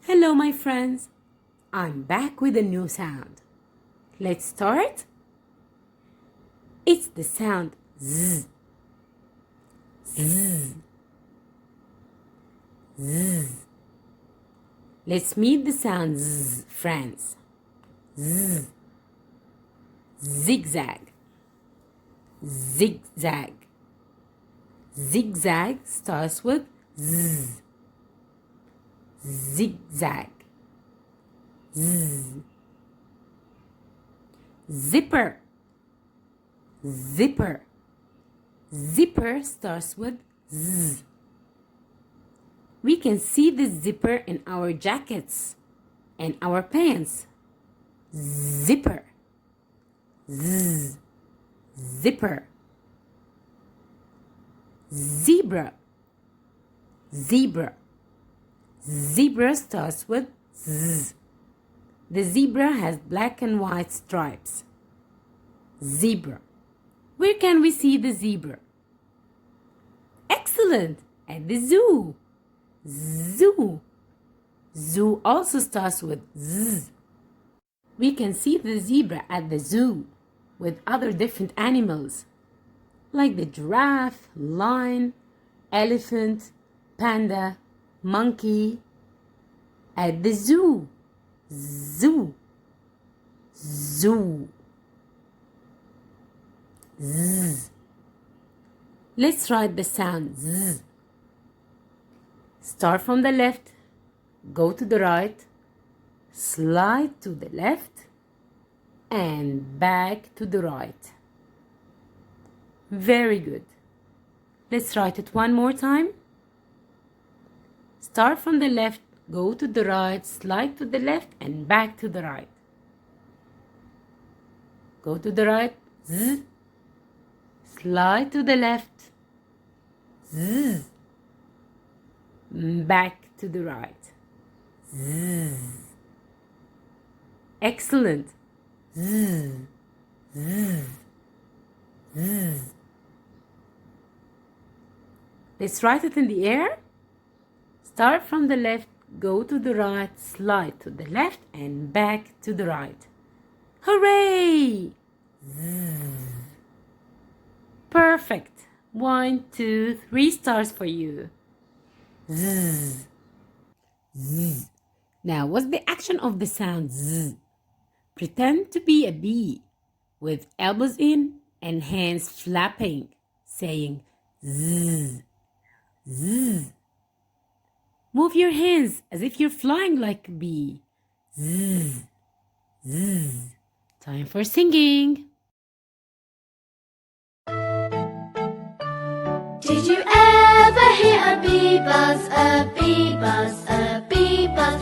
Hello, my friends. I'm back with a new sound. Let's start. It's the sound Z. Z. Z. Let's meet the sound Z, friends. Z. Zigzag. Zigzag. Zigzag starts with Z. Zigzag. Z. Zipper. Zipper. Zipper starts with Z. We can see the zipper in our jackets and our pants. Zipper. Z. Zipper. Zebra. Zebra. Zebra starts with Z. The zebra has black and white stripes. Zebra. Where can we see the zebra? Excellent! At the zoo. Zoo. Zoo also starts with Z. We can see the zebra at the zoo with other different animals like the giraffe, lion, elephant, panda, monkey. At the zoo. Zoo. Zoo. Z. Let's write the sound Z. Start from the left, go to the right, slide to the left, and back to the right. Very good. Let's write it one more time. Start from the left, go to the right, slide to the left, and back to the right. Go to the right, Z. Slide to the left, Z. Back to the right. Z. Excellent. Z. Z. Z. Let's write it in the air. Start from the left, go to the right, slide to the left, and back to the right. Hooray! Z. Perfect. 1, 2, 3 stars for you. Z. Z. Now, what's the action of the sound Z? Pretend to be a bee with elbows in and hands flapping, saying Z. Z. Move your hands as if you're flying like a bee. Z. Z. Time for singing. Did you ever hear a bee buzz, a bee buzz, a bee buzz?